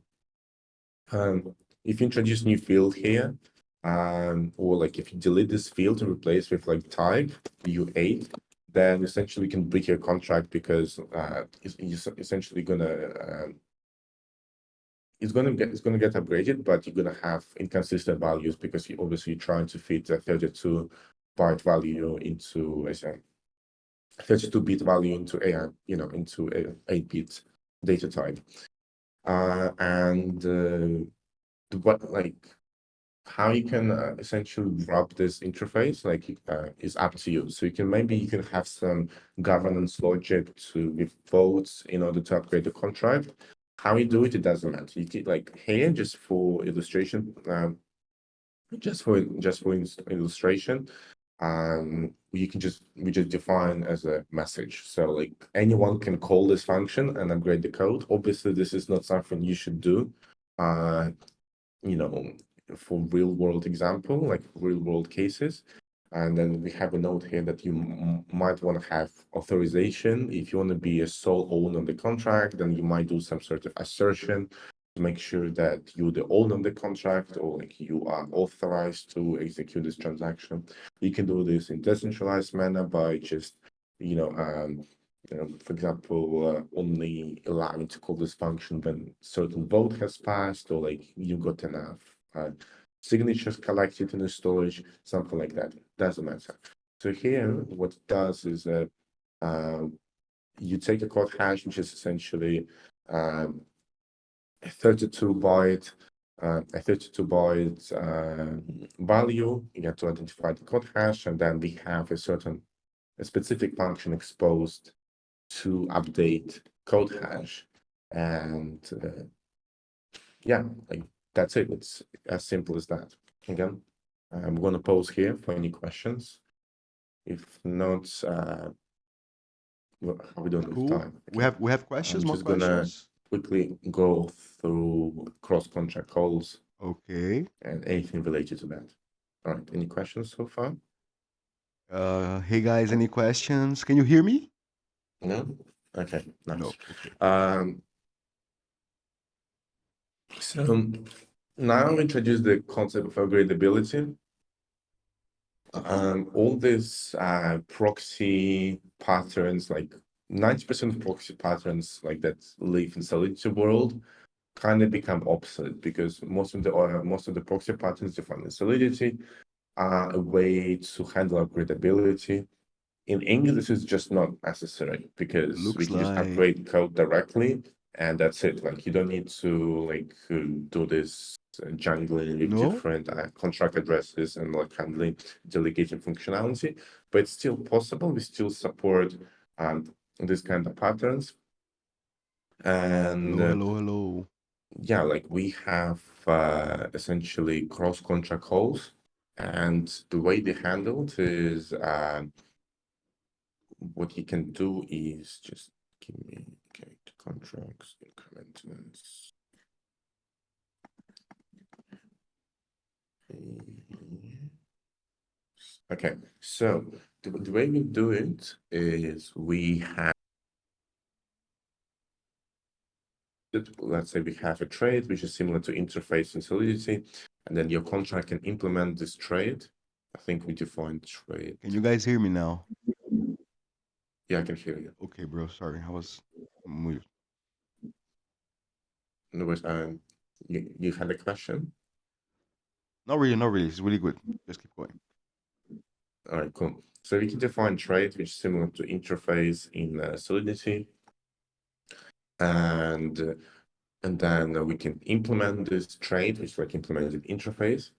[SPEAKER 1] if you introduce new field here, or like if you delete this field and replace with like type U8, then essentially you can break your contract because it's essentially it's gonna get upgraded, but you're gonna have inconsistent values because you obviously trying to fit a 32-byte value into a 32-bit value into a into a 8-bit data type. How you can essentially wrap this interface is up to you. So you can have some governance logic with votes in order to upgrade the contract. How you do it, it doesn't matter. You can here just for illustration, illustration, we just define as a message. So like anyone can call this function and upgrade the code. Obviously, this is not something you should do. For real world example, like real world cases. And then we have a note here that you might want to have authorization. If you want to be a sole owner of the contract, then you might do some sort of assertion to make sure that you're the owner of the contract, or like you are authorized to execute this transaction. You can do this in decentralized manner by just, for example, only allowing to call this function when certain vote has passed, or like you got enough signatures collected in the storage, something like that. Doesn't matter. So here, what it does is that you take a code hash, which is essentially a 32-byte value. You have to identify the code hash, and then we have a specific function exposed to update code hash. And yeah, like that's it. It's as simple as that. Again, I'm going to pause here for any questions. If not, how are we doing with
[SPEAKER 2] Cool.
[SPEAKER 1] time?
[SPEAKER 2] We have questions,
[SPEAKER 1] I'm
[SPEAKER 2] more
[SPEAKER 1] just gonna
[SPEAKER 2] questions.
[SPEAKER 1] quickly go through cross-contract calls
[SPEAKER 2] Okay.
[SPEAKER 1] and anything related to that. All right, any questions so far?
[SPEAKER 2] Hey guys, any questions? Can you hear me?
[SPEAKER 1] No? Okay, nice.
[SPEAKER 2] No. Okay.
[SPEAKER 1] So now I'll introduce the concept of upgradability. All these proxy patterns, like 90% of proxy patterns like that live in Solidity world, kind of become obsolete because most of the proxy patterns defined in Solidity are a way to handle upgradability. In English, this is just not necessary because we
[SPEAKER 2] Looks
[SPEAKER 1] can just
[SPEAKER 2] like
[SPEAKER 1] upgrade code directly, and that's it. Like you don't need to do this jungling with
[SPEAKER 2] no.
[SPEAKER 1] different contract addresses and like handling delegating functionality. But it's still possible. We still support this kind of patterns. And
[SPEAKER 2] Hello.
[SPEAKER 1] yeah, like we have essentially cross-contract calls, and the way they handled is what you can do is just give me contracts incrementals. Okay, so the way we do it is we have, let's say we have a trade which is similar to interface in Solidity, and then your contract can implement this trade. I think we defined trade.
[SPEAKER 2] Can you guys hear me now?
[SPEAKER 1] Yeah, I can hear you.
[SPEAKER 2] Okay, bro. Sorry, I was moved.
[SPEAKER 1] No worries. You had a question?
[SPEAKER 2] Not really, not really. It's really good. Just keep going.
[SPEAKER 1] All right, cool. So we can define trade, which is similar to interface in Solidity, and then we can implement this trade, which is like implemented interface,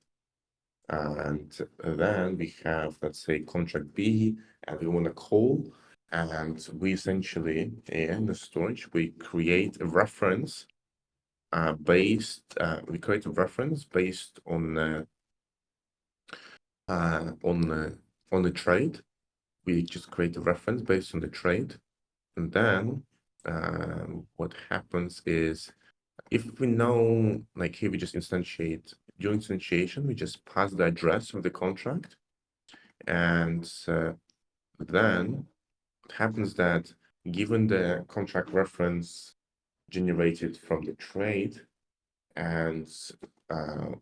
[SPEAKER 1] and then we have, let's say, contract B, and we want to call, and we essentially in the storage we create a reference we create a reference based on the trade. We just create a reference based on the trade, and then what happens is, if we know, like here we just instantiate, during instantiation we just pass the address of the contract, and then it happens that given the contract reference generated from the trade, and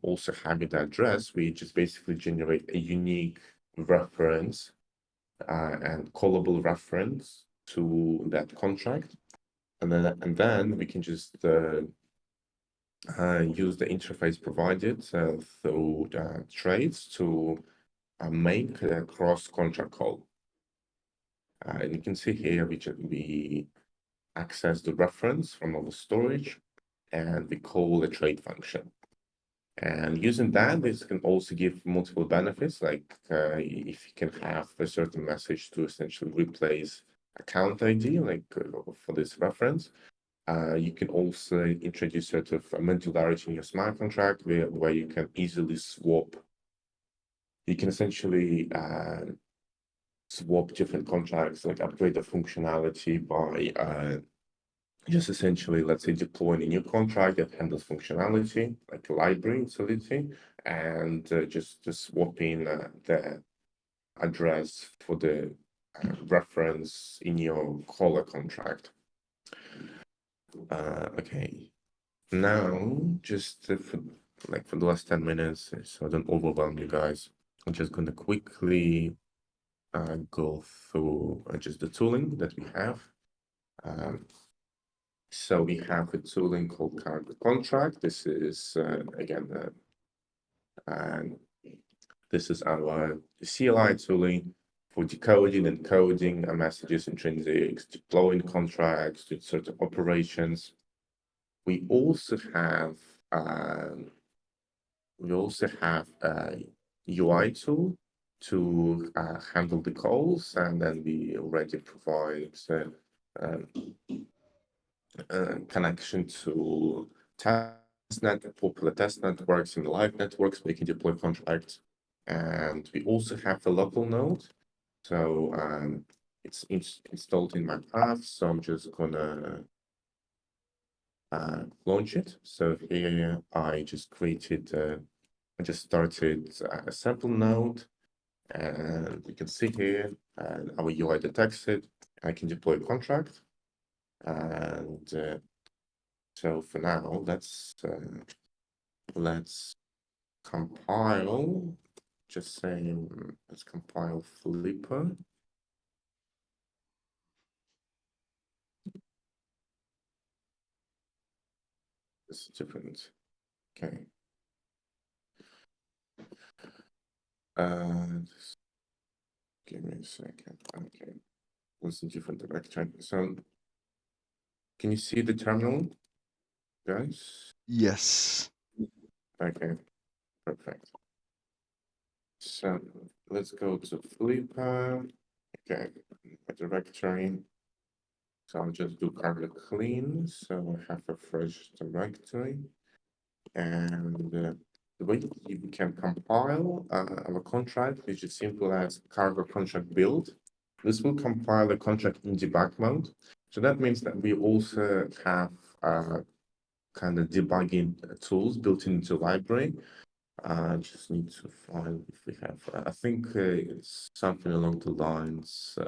[SPEAKER 1] also having the address, we just basically generate a unique reference and callable reference to that contract, and then we can just use the interface provided through the trades to make a cross-contract call. And you can see here we access the reference from our storage, and we call the trade function. And using that, this can also give multiple benefits, like if you can have a certain message to essentially replace account ID, like for this reference. You can also introduce sort of a modularity in your smart contract where you can easily swap. You can essentially swap different contracts, like upgrade the functionality by just essentially, let's say, deploying a new contract that handles functionality, like a library in Solidity, and just swapping the address for the reference in your caller contract. Okay, now just for the last 10 minutes, so I don't overwhelm you guys, I'm just going to quickly go through just the tooling that we have. So we have a tooling called Cargo Contract. This is again, this is our CLI tooling for decoding and coding messages, intrinsics, deploying contracts, doing certain operations. We also have a UI tool to handle the calls, and then we already provide connection to popular test networks and live networks. We can deploy contracts, and we also have the local node. So it's installed in my path. So I'm just gonna launch it. So here I just created, I just started a sample node, and you can see here our UI detects it. I can deploy a contract, and so for now, let's compile. Just saying, let's compile Flipper. It's different. Okay. Just give me a second. Okay. What's the different direction? So, can you see the terminal, guys?
[SPEAKER 2] Yes.
[SPEAKER 1] Okay. Perfect. So let's go to Flipper. Okay. My directory. So I'll just do cargo clean. So I have a fresh directory. And the way you can compile our contract is as simple as cargo contract build. This will compile the contract in debug mode. So that means that we also have kind of debugging tools built into library. I just need to find if we have. I think it's something along the lines.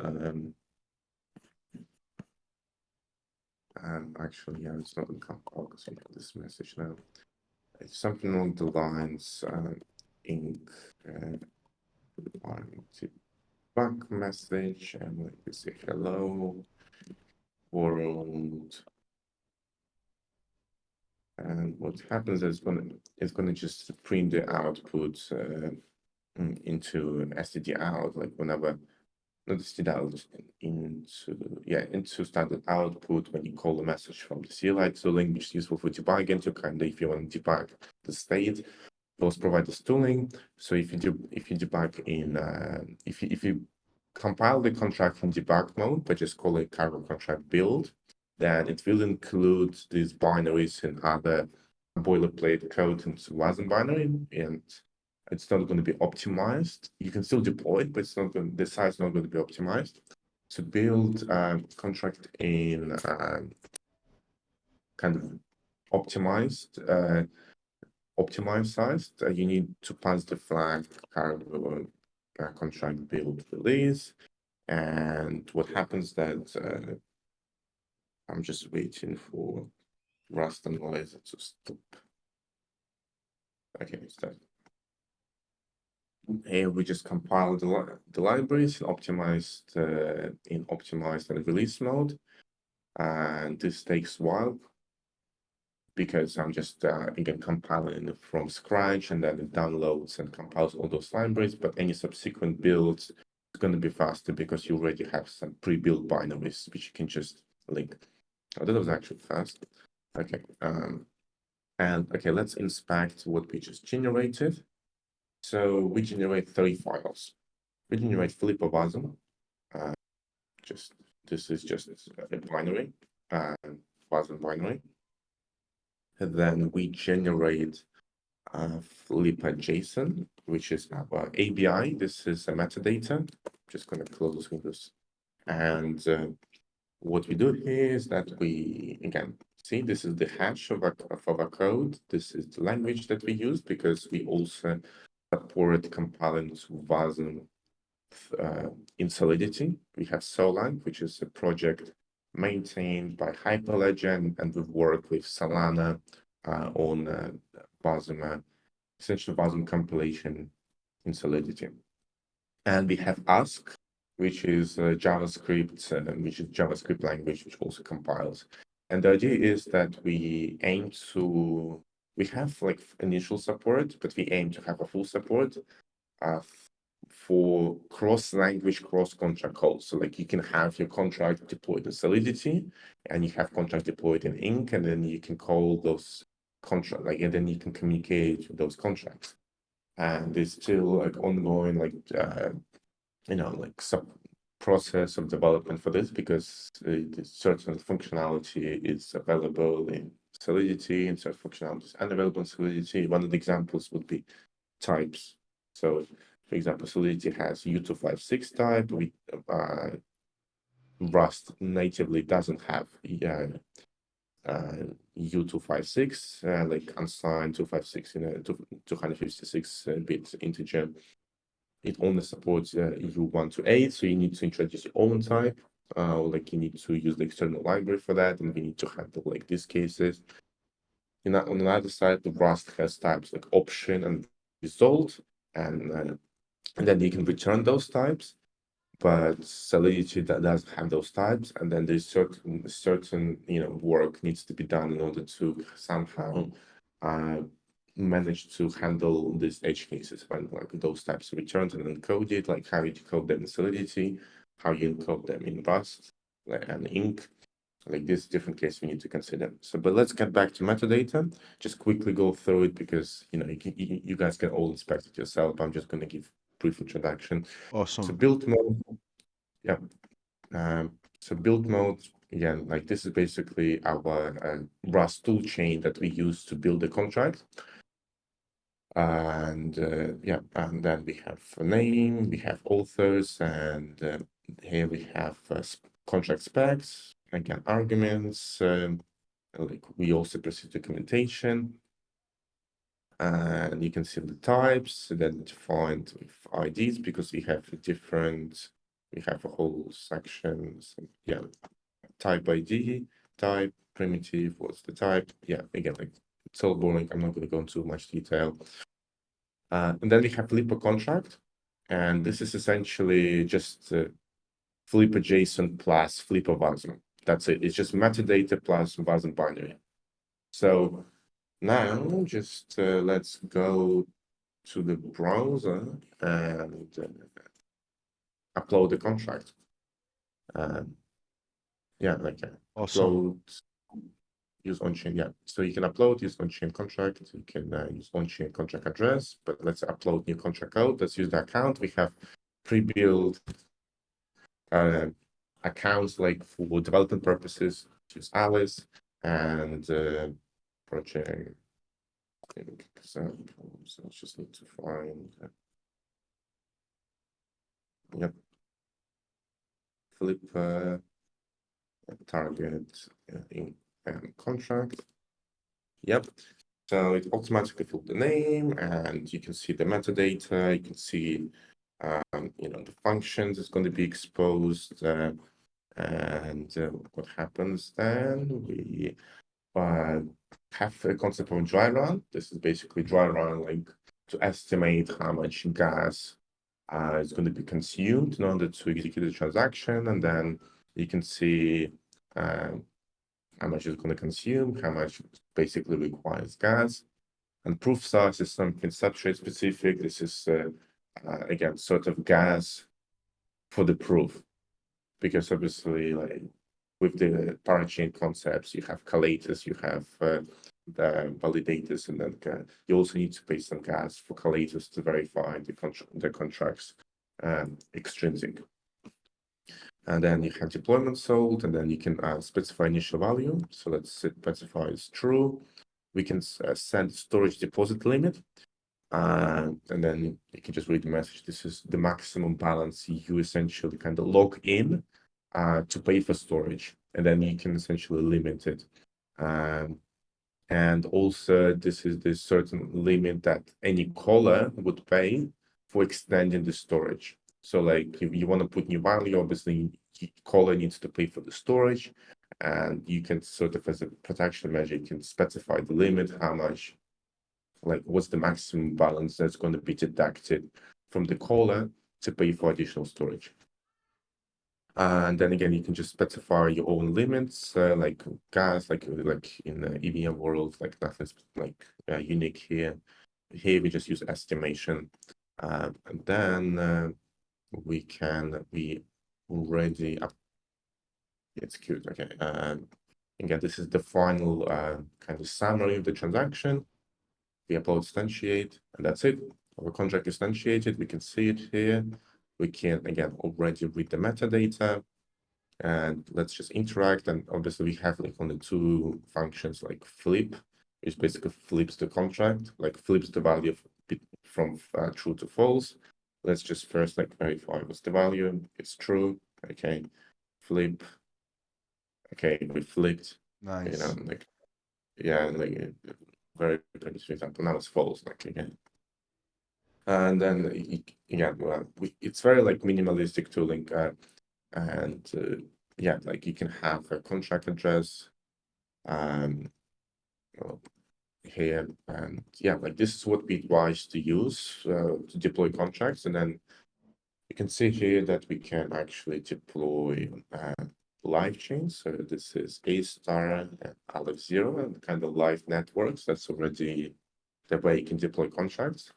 [SPEAKER 1] Actually, yeah, it's not in compile because we have this message now. It's something along the lines. Ink. Back message, and like we say hello world. And what happens is it's gonna just print the output into std out, like whenever not std out into standard output when you call a message from the CLI tooling, which is useful for debugging to kind of if you want to debug the state. Those provide this tooling. So if you debug in if you compile the contract in debug mode, but just call it cargo contract build, then it will include these binaries and other boilerplate code into Wasm binary, and it's not going to be optimized. You can still deploy it, but it's not going. The size is not going to be optimized. To build a contract in kind of optimized sized, you need to pass the flag cargo contract build release. And what happens that I'm just waiting for Rust analyzer to stop. Okay, it's done. Here we just compile the libraries in optimized and release mode, and this takes a while because I'm just again compiling it from scratch, and then it downloads and compiles all those libraries. But any subsequent builds is going to be faster because you already have some pre-built binaries which you can just link. Oh, that was actually fast. Okay, and okay, let's inspect what we just generated. So we generate 3 files. We generate flip of Wasm. This is just a binary, Wasm binary. And then we generate flip.json, which is our ABI. This is a metadata. I'm just going to close Windows. And what we do here is that we, again, see this is the hash of our code. This is the language that we use because we also support compiling to Wasm in Solidity. We have Solang, which is a project maintained by Hyperledger, and we've worked with Solana on Wasm, essentially Wasm compilation in Solidity. And we have Ask, which is JavaScript language, which also compiles. And the idea is that we have like initial support, but we aim to have a full support for cross-language, cross-contract calls. So like you can have your contract deployed in Solidity, and you have contract deployed in Ink, and then you can call those contract, and then you can communicate with those contracts. And there's still like ongoing sub process of development for this because certain functionality is available in Solidity and certain functionality is unavailable in Solidity. One of the examples would be types. So for example, Solidity has U256 type. Rust natively doesn't have U256, like unsigned 256 in a 256-bit integer. It only supports U1 to 8, so you need to introduce your own type. Like you need to use the external library for that, and we need to handle like these cases. On the other side, the Rust has types like option and result, and then you can return those types. But Solidity that doesn't have those types, and then there's certain work needs to be done in order to somehow manage to handle these edge cases when like those types are returned and encoded, like how you decode them in Solidity, how you encode them in Rust and Ink. Like this different case we need to consider. So, but let's get back to metadata. Just quickly go through it because you guys can all inspect it yourself. I'm just going to give brief introduction.
[SPEAKER 2] Awesome.
[SPEAKER 1] So build mode, yeah. So build mode, again, like this is basically our Rust tool chain that we use to build the contract. And and then we have a name, we have authors, and here we have contract specs, again, arguments, like we also proceed documentation. and you can see the types, and then defined with IDs, because we have a whole section. So, yeah, type ID, type, primitive, what's the type? Yeah, again, like it's all boring. I'm not going to go into much detail. And then we have flipper contract, and this is essentially just flipper JSON plus flipper Wasm. That's it. It's just metadata plus Wasm binary. So now just let's go to the browser and upload the contract. Yeah, like
[SPEAKER 2] Awesome.
[SPEAKER 1] upload, use on-chain. Yeah, so you can upload, use on-chain contract. You can use on-chain contract address, but let's upload new contract code. Let's use the account. We have pre-built accounts like for development purposes. Use Alice and project examples. I just need to find. Yep. Flip target in contract. Yep. So it automatically filled the name, and you can see the metadata. You can see, the functions is going to be exposed, and what happens then? We have a concept of dry run. This is basically dry run, like to estimate how much gas is going to be consumed in order to execute the transaction, and then you can see how much it's going to consume, how much basically requires gas. And proof size is something substrate specific. This is again sort of gas for the proof, because obviously, like with the parachain concepts, you have collators, you have the validators, and then you also need to pay some gas for collators to verify the contracts extrinsic. And then you have deployment sold, and then you can specify initial value. So let's specify is true. We can send storage deposit limit, and then you can just read the message. This is the maximum balance you essentially kind of log in to pay for storage, and then you can essentially limit it. And also, this is the certain limit that any caller would pay for extending the storage. So like if you want to put new value, obviously caller needs to pay for the storage, and you can sort of, as a protection measure, you can specify the limit, how much, like what's the maximum balance that's going to be deducted from the caller to pay for additional storage. And then again, you can just specify your own limits, like gas, like in the EVM world, like nothing's like unique here. Here we just use estimation, and then we already execute. Okay, again, this is the final kind of summary of the transaction. We upload instantiate, and that's it. Our contract is instantiated. We can see it here. We can again already read the metadata, and let's just interact. And obviously we have like only two functions, like flip, which basically flips the contract, like flips the value from true to false. Let's just first like verify what's the value. It's true. Okay, flip. Okay, we flipped.
[SPEAKER 2] Nice.
[SPEAKER 1] Like yeah, like very primitive example. Now it's false. Like again. And then again, it's very like minimalistic tooling, and yeah, like you can have a contract address here, and yeah, like this is what we advise to use to deploy contracts. And then you can see here that we can actually deploy live chains. So this is A star and Aleph 0 and kind of live networks. That's already the way you can deploy contracts.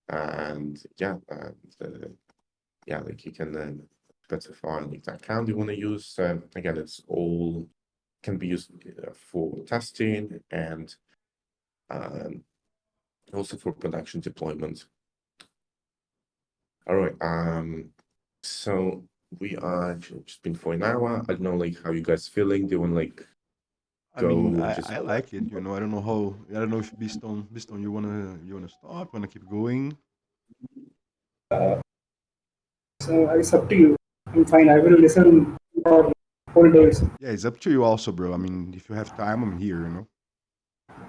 [SPEAKER 1] And yeah, like you can specify like the account you want to use. Again, it's all can be used for testing and also for production deployment. All right. So we are just been for an hour. I don't know like how you guys feeling. Do you want like
[SPEAKER 2] I mean,
[SPEAKER 1] go
[SPEAKER 2] I,
[SPEAKER 1] just
[SPEAKER 2] I like it. I don't know how. I don't know if Biston, you wanna stop? Wanna keep going?
[SPEAKER 4] So it's up to you. I'm fine. I will listen for whole days.
[SPEAKER 2] Yeah, it's up to you also, bro. I mean, if you have time, I'm here.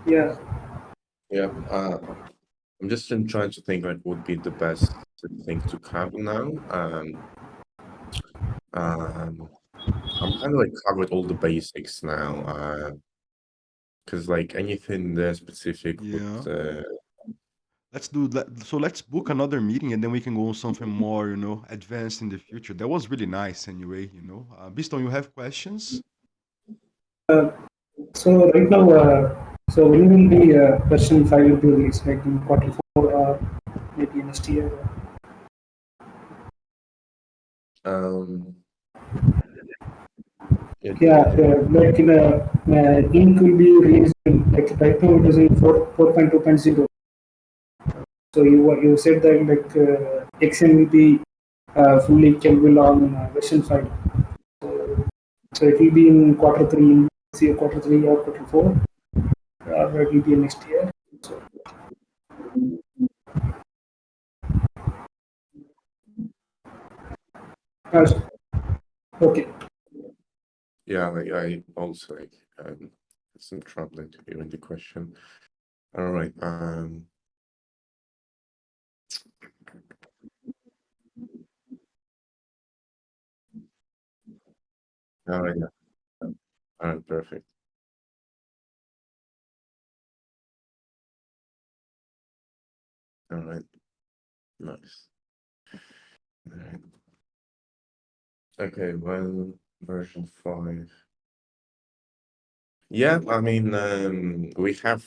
[SPEAKER 4] Yeah.
[SPEAKER 1] yeah. I'm just trying to think like what would be the best thing to cover now. I'm kind of like covered all the basics now. Because like anything there specific
[SPEAKER 2] Yeah.
[SPEAKER 1] would
[SPEAKER 2] Let's do that. So let's book another meeting and then we can go on something more, advanced in the future. That was really nice anyway, Biston, you have questions?
[SPEAKER 4] So right now, so when will be version 5 will be released, like in Q4 or maybe next year?
[SPEAKER 1] um it,
[SPEAKER 4] Yeah,
[SPEAKER 1] it-
[SPEAKER 4] like ink will be released like right now it is in 4.2.0. So you said that like XN will be fully capable on version 5. So it will be in Q3, say Q3 or Q4, or it will be next year. So, uh, okay.
[SPEAKER 1] yeah, like I also like some trouble hearing the question. All right. All right, yeah. All right, perfect. All right, nice. All right. Okay, well, version 5. Yeah, I mean, we have